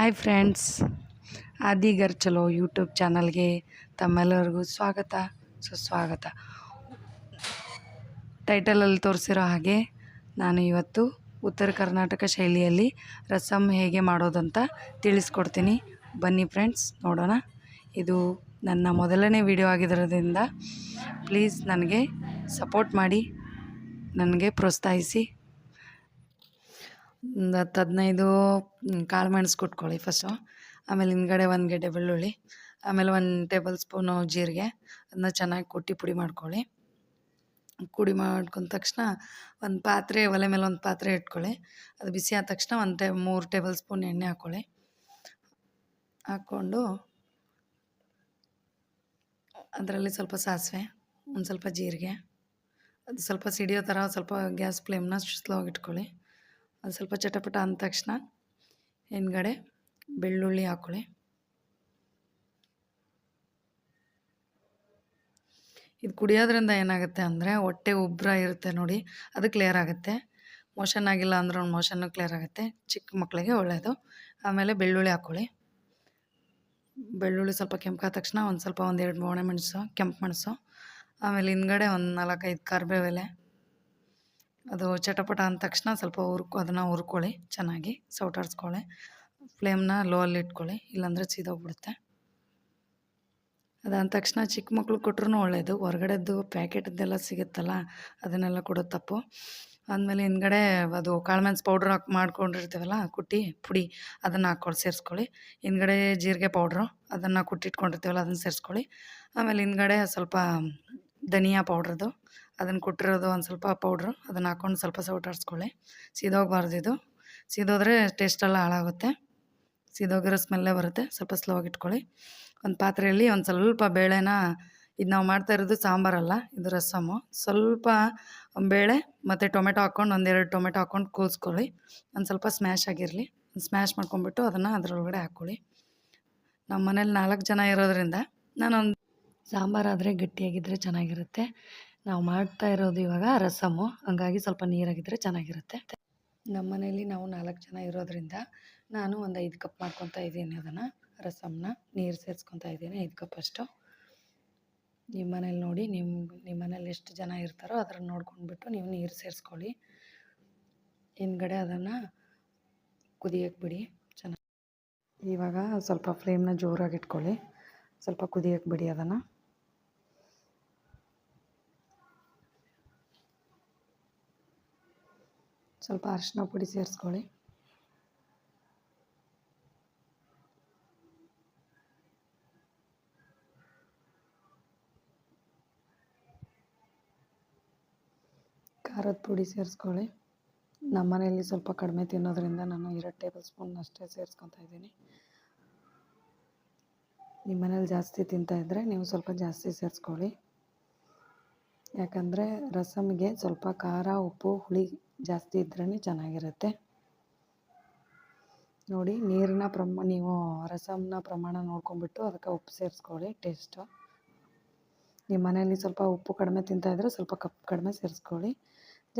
Hi friends, ಆದಿ ಘರ್ ಚಲೋ YouTube ಚಾನಲ್ಗೆ ತಮ್ಮೆಲ್ಲರಿಗೂ ಸ್ವಾಗತ ಸುಸ್ವಾಗತ. ಟೈಟಲಲ್ಲಿ ತೋರಿಸಿರೋ ಹಾಗೆ ನಾನು ಇವತ್ತು ಉತ್ತರ ಕರ್ನಾಟಕ ಶೈಲಿಯಲ್ಲಿ ರಸಮ್ ಹೇಗೆ ಮಾಡೋದಂತ ತಿಳಿಸ್ಕೊಡ್ತೀನಿ. ಬನ್ನಿ ಫ್ರೆಂಡ್ಸ್, ನೋಡೋಣ. ಇದು ನನ್ನ ಮೊದಲನೇ ವಿಡಿಯೋ ಆಗಿರೋದ್ರಿಂದ ಪ್ಲೀಸ್ ನನಗೆ ಸಪೋರ್ಟ್ ಮಾಡಿ, ನನಗೆ ಪ್ರೋತ್ಸಾಹಿಸಿ. ಒಂದು 10-15 ಕಾಳು ಮೆಣಸು ಕುಟ್ಕೊಳ್ಳಿ ಫಸ್ಟು. ಆಮೇಲೆ ಹಿಂದ್ಗಡೆ 1 ಗೆಡ್ಡೆ ಬೆಳ್ಳುಳ್ಳಿ, ಆಮೇಲೆ 1 ಟೇಬಲ್ ಸ್ಪೂನು ಜೀರಿಗೆ. ಅದನ್ನ ಚೆನ್ನಾಗಿ ಕುಟ್ಟಿ ಪುಡಿ ಮಾಡ್ಕೊಳ್ಳಿ. ಪುಡಿ ಮಾಡ್ಕೊಂಡ ತಕ್ಷಣ ಒಂದು ಪಾತ್ರೆ, ಒಲೆ ಮೇಲೆ ಒಂದು ಪಾತ್ರೆ ಇಟ್ಕೊಳ್ಳಿ. ಅದು ಬಿಸಿ ಆದ ತಕ್ಷಣ 3 ಟೇಬಲ್ ಸ್ಪೂನ್ ಎಣ್ಣೆ ಹಾಕ್ಕೊಳ್ಳಿ. ಹಾಕ್ಕೊಂಡು ಅದರಲ್ಲಿ ಸ್ವಲ್ಪ ಸಾಸಿವೆ, ಒಂದು ಸ್ವಲ್ಪ ಜೀರಿಗೆ, ಅದು ಸ್ವಲ್ಪ ಸಿಡಿಯೋ ಥರ ಸ್ವಲ್ಪ ಗ್ಯಾಸ್ ಫ್ಲೇಮ್ನ ಸ್ಲೋ ಇಟ್ಕೊಳ್ಳಿ. ಅದು ಸ್ವಲ್ಪ ಚಟಪಟ ಅಂದ ತಕ್ಷಣ ಹಿಂದ್ಗಡೆ ಬೆಳ್ಳುಳ್ಳಿ ಹಾಕ್ಕೊಳ್ಳಿ. ಇದು ಕುಡಿಯೋದ್ರಿಂದ ಏನಾಗುತ್ತೆ ಅಂದರೆ ಹೊಟ್ಟೆ ಉಬ್ಬರ ಇರುತ್ತೆ ನೋಡಿ, ಅದು ಕ್ಲಿಯರ್ ಆಗುತ್ತೆ. ಮೋಷನ್ ಆಗಿಲ್ಲ ಅಂದ್ರೂ ಮೋಷನ್ನು ಕ್ಲಿಯರ್ ಆಗುತ್ತೆ. ಚಿಕ್ಕ ಮಕ್ಕಳಿಗೆ ಒಳ್ಳೆಯದು. ಆಮೇಲೆ ಬೆಳ್ಳುಳ್ಳಿ ಹಾಕ್ಕೊಳ್ಳಿ. ಬೆಳ್ಳುಳ್ಳಿ ಸ್ವಲ್ಪ ಕೆಂಪಾದ ತಕ್ಷಣ ಒಂದು 2 ಒಣಮೆಣಸು, ಕೆಂಪು ಮೆಣಸು, ಆಮೇಲೆ ಹಿಂದ್ಗಡೆ ಒಂದು 4-5 ಕರಿಬೇವೆಲೆ. ಅದು ಚಟಪಟ ಅಂದ ತಕ್ಷಣ ಸ್ವಲ್ಪ ಅದನ್ನು ಹುರ್ಕೊಳ್ಳಿ, ಚೆನ್ನಾಗಿ ಸೌಟಾಡಿಸ್ಕೊಳ್ಳಿ. ಫ್ಲೇಮ್ನ ಲೋ ಅಲ್ಲಿ ಇಟ್ಕೊಳ್ಳಿ, ಇಲ್ಲಾಂದರೆ ಸೀದೋಗ್ಬಿಡುತ್ತೆ. ಅದಾದ ತಕ್ಷಣ ಚಿಕ್ಕ ಮಕ್ಳು ಕೊಟ್ರೂ ಒಳ್ಳೆಯದು. ಹೊರಗಡೆದ್ದು ಪ್ಯಾಕೆಟದ್ದೆಲ್ಲ ಸಿಗುತ್ತಲ್ಲ, ಅದನ್ನೆಲ್ಲ ಕೊಡೋದು ತಪ್ಪು. ಆದಮೇಲೆ ಹಿಂದ್ಗಡೆ ಅದು ಕಾಳುಮೆಣಸು ಪೌಡ್ರ್ ಮಾಡ್ಕೊಂಡಿರ್ತೀವಲ್ಲ ಕುಟ್ಟಿ ಪುಡಿ, ಅದನ್ನು ಸೇರಿಸ್ಕೊಳ್ಳಿ. ಹಿಂದ್ಗಡೆ ಜೀರಿಗೆ ಪೌಡ್ರು, ಅದನ್ನು ಕುಟ್ಟಿಟ್ಕೊಂಡಿರ್ತೀವಲ್ಲ ಅದನ್ನು ಸೇರಿಸ್ಕೊಳ್ಳಿ. ಆಮೇಲೆ ಹಿಂದ್ಗಡೆ ಸ್ವಲ್ಪ ಧನಿಯಾ ಪೌಡ್ರದು, ಅದನ್ನು ಕೊಟ್ಟಿರೋದು ಒಂದು ಸ್ವಲ್ಪ ಪೌಡ್ರು, ಅದನ್ನು ಹಾಕ್ಕೊಂಡು ಸ್ವಲ್ಪ ಸೌಟಾಡಿಸ್ಕೊಳ್ಳಿ. ಸೀದೋಗಬಾರ್ದು ಇದು. ಸೀದೋದ್ರೆ ಟೇಸ್ಟೆಲ್ಲ ಹಾಳಾಗುತ್ತೆ. ಸೀದೋಗಿರೋ ಸ್ಮೆಲ್ಲೇ ಬರುತ್ತೆ. ಸ್ವಲ್ಪ ಸ್ಲೋ ಆಗಿ ಇಟ್ಕೊಳ್ಳಿ. ಒಂದು ಪಾತ್ರೆಯಲ್ಲಿ ಒಂದು ಸ್ವಲ್ಪ ಬೇಳೆನ, ಇದು ನಾವು ಮಾಡ್ತಾ ಇರೋದು ಸಾಂಬಾರಲ್ಲ, ಇದು ರಸಮ್ಮು. ಸ್ವಲ್ಪ ಬೇಳೆ ಮತ್ತು ಟೊಮೆಟೊ ಹಾಕ್ಕೊಂಡು, 1-2 ಟೊಮೆಟೊ ಹಾಕ್ಕೊಂಡು ಕೂಗಿಸ್ಕೊಳ್ಳಿ. ಒಂದು ಸ್ವಲ್ಪ ಸ್ಮ್ಯಾಶ್ ಆಗಿರಲಿ. ಸ್ಮ್ಯಾಶ್ ಮಾಡ್ಕೊಂಬಿಟ್ಟು ಅದನ್ನು ಅದರೊಳಗಡೆ ಹಾಕ್ಕೊಳ್ಳಿ. ನಮ್ಮ ಮನೇಲಿ 4 ಜನ ಇರೋದ್ರಿಂದ ನಾನೊಂದು, ಸಾಂಬಾರಾದರೆ ಗಟ್ಟಿಯಾಗಿದ್ದರೆ ಚೆನ್ನಾಗಿರುತ್ತೆ. ನಾವು ಮಾಡ್ತಾ ಇರೋದು ಇವಾಗ ರಸಮ್ಮು, ಹಂಗಾಗಿ ಸ್ವಲ್ಪ ನೀರಾಗಿದ್ದರೆ ಚೆನ್ನಾಗಿರುತ್ತೆ. ನಮ್ಮ ಮನೇಲಿ ನಾವು 4 ಜನ ಇರೋದ್ರಿಂದ ನಾನು ಒಂದು 5 ಕಪ್ ಮಾಡ್ಕೊತಾ ಇದ್ದೀನಿ. ಅದನ್ನು ರಸಮ್ನ ನೀರು ಸೇರಿಸ್ಕೊತಾ ಇದ್ದೀನಿ 5 ಕಪ್ ಅಷ್ಟು. ನಿಮ್ಮ ಮನೇಲಿ ನೋಡಿ, ನಿಮ್ಮ ಮನೇಲಿ ಎಷ್ಟು ಜನ ಇರ್ತಾರೋ ಅದನ್ನು ನೋಡ್ಕೊಂಡ್ಬಿಟ್ಟು ನೀವು ನೀರು ಸೇರಿಸ್ಕೊಳ್ಳಿ. ಹಿಂದ್ಗಡೆ ಅದನ್ನು ಕುದಿಯೋಕ್ಕೆ ಬಿಡಿ ಚೆನ್ನಾಗಿ. ಇವಾಗ ಸ್ವಲ್ಪ ಫ್ಲೇಮ್ನ ಜೋರಾಗಿ ಇಟ್ಕೊಳ್ಳಿ, ಸ್ವಲ್ಪ ಕುದಿಯೋಕ್ಕೆ ಬಿಡಿ ಅದನ್ನು. ಸ್ವಲ್ಪ ಅರಿಶಿನ ಪುಡಿ ಸೇರಿಸ್ಕೊಳ್ಳಿ. ಖಾರದ ಪುಡಿ ಸೇರಿಸ್ಕೊಳ್ಳಿ. ನಮ್ಮ ಮನೆಯಲ್ಲಿ ಸ್ವಲ್ಪ ಕಡಿಮೆ ತಿನ್ನೋದ್ರಿಂದ ನಾನು 2 ಟೇಬಲ್ ಸ್ಪೂನ್ ಅಷ್ಟೇ ಸೇರಿಸ್ಕೊತಾ ಇದ್ದೀನಿ. ನಿಮ್ಮ ಮನೇಲಿ ಜಾಸ್ತಿ ತಿಂತಾಯಿದ್ರೆ ನೀವು ಸ್ವಲ್ಪ ಜಾಸ್ತಿ ಸೇರಿಸ್ಕೊಳ್ಳಿ. ಯಾಕಂದರೆ ರಸಮ್ಗೆ ಸ್ವಲ್ಪ ಖಾರ, ಉಪ್ಪು, ಹುಳಿ ಜಾಸ್ತಿ ಇದ್ರೇ ಚೆನ್ನಾಗಿರುತ್ತೆ. ನೋಡಿ, ನೀರಿನ ನೀವು ರಸಮ್ನ ಪ್ರಮಾಣ ನೋಡ್ಕೊಂಬಿಟ್ಟು ಅದಕ್ಕೆ ಉಪ್ಪು ಸೇರಿಸ್ಕೊಳ್ಳಿ. ಟೇಸ್ಟು ನಿಮ್ಮ ಮನೆಯಲ್ಲಿ ಸ್ವಲ್ಪ ಉಪ್ಪು ಕಡಿಮೆ ತಿಂತಾಯಿದ್ರೆ ಸ್ವಲ್ಪ ಕಡಿಮೆ ಸೇರಿಸ್ಕೊಳ್ಳಿ.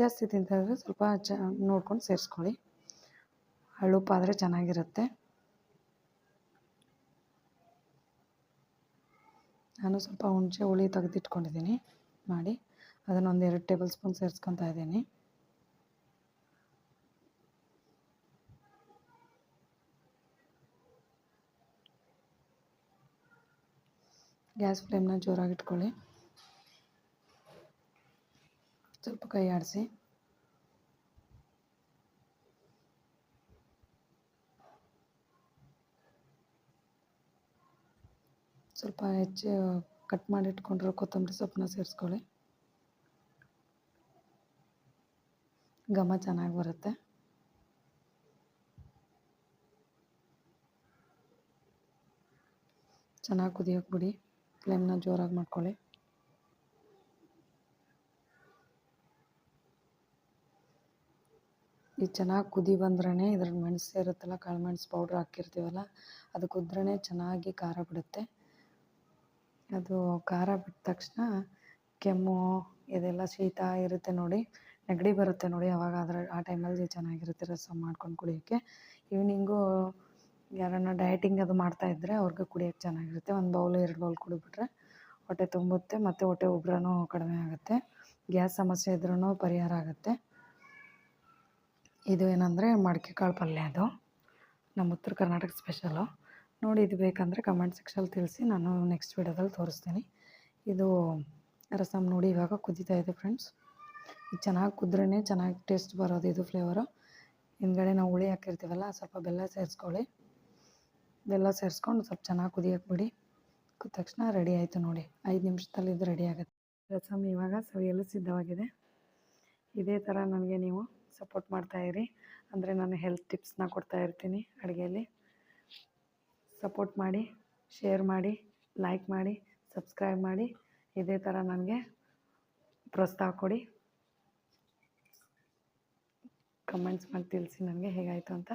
ಜಾಸ್ತಿ ತಿಂತಾಯಿದ್ರೆ ಸ್ವಲ್ಪ ನೋಡ್ಕೊಂಡು ಸೇರಿಸ್ಕೊಳ್ಳಿ. ಹಳ್ಳುಪ್ಪಾದರೆ ಚೆನ್ನಾಗಿರುತ್ತೆ. ನಾನು ಸ್ವಲ್ಪ ಹುಣಸೆ ಹುಳಿ ತೆಗೆದಿಟ್ಕೊಂಡಿದ್ದೀನಿ ಮಾಡಿ, ಅದನ್ನು 1-2 ಟೇಬಲ್ ಸ್ಪೂನ್ ಸೇರಿಸ್ಕೊತಾ ಇದ್ದೀನಿ. ಗ್ಯಾಸ್ ಫ್ಲೇಮ್ನ ಜೋರಾಗಿಟ್ಕೊಳ್ಳಿ. ಸ್ವಲ್ಪ ಕೈ ಆಡಿಸಿ. ಸ್ವಲ್ಪ ಹೆಚ್ಚು ಕಟ್ ಮಾಡಿ ಇಟ್ಕೊಂಡಿರೋ ಕೊತ್ತಂಬರಿ ಸೊಪ್ಪನ್ನ ಸೇರಿಸ್ಕೊಳ್ಳಿ. ಘಮ ಚೆನ್ನಾಗಿ ಬರುತ್ತೆ. ಚೆನ್ನಾಗಿ ಕುದಿಯೋಕ್ಕೆ ಬಿಡಿ. ಫ್ಲೇಮ್ನ ಜೋರಾಗಿ ಮಾಡ್ಕೊಳ್ಳಿ. ಇದು ಚೆನ್ನಾಗಿ ಕುದಿ ಬಂದ್ರೇ ಇದ್ರಲ್ಲಿ ಮೆಣಸು ಇರುತ್ತಲ್ಲ, ಕಾಳು ಮೆಣಸು ಪೌಡ್ರ್ ಹಾಕಿರ್ತೀವಲ್ಲ, ಅದು ಕುದ್ರೇ ಚೆನ್ನಾಗಿ ಖಾರ ಬಿಡುತ್ತೆ. ಅದು ಖಾರ ಬಿಟ್ಟ ತಕ್ಷಣ ಕೆಮ್ಮು, ಇದೆಲ್ಲ ಶೀತ ಇರುತ್ತೆ ನೋಡಿ, ನೆಗಡಿ ಬರುತ್ತೆ ನೋಡಿ, ಆ ಟೈಮಲ್ಲಿ ಚೆನ್ನಾಗಿರುತ್ತೆ ರಸಮ್ ಮಾಡ್ಕೊಂಡು ಕುಡಿಯೋಕ್ಕೆ. ಈವ್ನಿಂಗು ಯಾರನ್ನ ಡಯಟಿಂಗ್ ಅದು ಮಾಡ್ತಾಯಿದ್ರೆ ಅವ್ರಿಗೆ ಕುಡಿಯೋಕ್ಕೆ ಚೆನ್ನಾಗಿರುತ್ತೆ. 1 ಬೌಲ್ 2 ಬೌಲ್ ಕುಡಿದ್ಬಿಟ್ರೆ ಹೊಟ್ಟೆ ತುಂಬುತ್ತೆ ಮತ್ತು ಹೊಟ್ಟೆ ಉಬ್ರನೂ ಕಡಿಮೆ ಆಗುತ್ತೆ. ಗ್ಯಾಸ್ ಸಮಸ್ಯೆ ಇದ್ರೂ ಪರಿಹಾರ ಆಗುತ್ತೆ. ಇದು ಏನಂದರೆ ಮಡಿಕೆ ಕಾಳು ಪಲ್ಯ. ಅದು ನಮ್ಮ ಉತ್ತರ ಕರ್ನಾಟಕ ಸ್ಪೆಷಲು. ನೋಡಿ, ಇದು ಬೇಕಂದರೆ ಕಮೆಂಟ್ ಸೆಕ್ಷನಲ್ಲಿ ತಿಳಿಸಿ, ನಾನು ನೆಕ್ಸ್ಟ್ ವೀಡಿಯೋದಲ್ಲಿ ತೋರಿಸ್ತೀನಿ. ಇದು ರಸಮ್ ನೋಡಿ ಇವಾಗ ಕುದೀತಾ ಇದೆ ಫ್ರೆಂಡ್ಸ್. ಇದು ಚೆನ್ನಾಗಿ ಕುದ್ರೇ ಚೆನ್ನಾಗಿ ಟೇಸ್ಟ್ ಬರೋದು, ಇದು ಫ್ಲೇವರು. ಹಿಂದ್ಗಡೆ ನಾವು ಹುಳಿ ಹಾಕಿರ್ತೀವಲ್ಲ, ಸ್ವಲ್ಪ ಬೆಲ್ಲ ಸೇರಿಸ್ಕೊಳ್ಳಿ. ಬೆಲ್ಲ ಸೇರಿಸ್ಕೊಂಡು ಸ್ವಲ್ಪ ಚೆನ್ನಾಗಿ ಕುದಿಯೋಕೆ ಬಿಡಿ. ಕುದ ತಕ್ಷಣ ರೆಡಿ ಆಯಿತು ನೋಡಿ. 5 ನಿಮಿಷದಲ್ಲಿ ಇದು ರೆಡಿ ಆಗುತ್ತೆ. ರಸಮ್ ಇವಾಗ ಸವಿಯಲು ಸಿದ್ಧವಾಗಿದೆ. ಇದೇ ಥರ ನನಗೆ ನೀವು ಸಪೋರ್ಟ್ ಮಾಡ್ತಾಯಿರಿ. ಅಂದರೆ ನಾನು ಹೆಲ್ತ್ ಟಿಪ್ಸ್ನ ಕೊಡ್ತಾಯಿರ್ತೀನಿ ಅಡುಗೆಯಲ್ಲಿ. ಸಪೋರ್ಟ್ ಮಾಡಿ, ಶೇರ್ ಮಾಡಿ, ಲೈಕ್ ಮಾಡಿ, ಸಬ್ಸ್ಕ್ರೈಬ್ ಮಾಡಿ. ಇದೇ ಥರ ನನಗೆ ಪ್ರೋತ್ಸಾಹ ಕೊಡಿ. ಕಮೆಂಟ್ಸ್ ಮಾಡಿ ತಿಳಿಸಿ ನನಗೆ ಹೇಗಾಯಿತು ಅಂತ.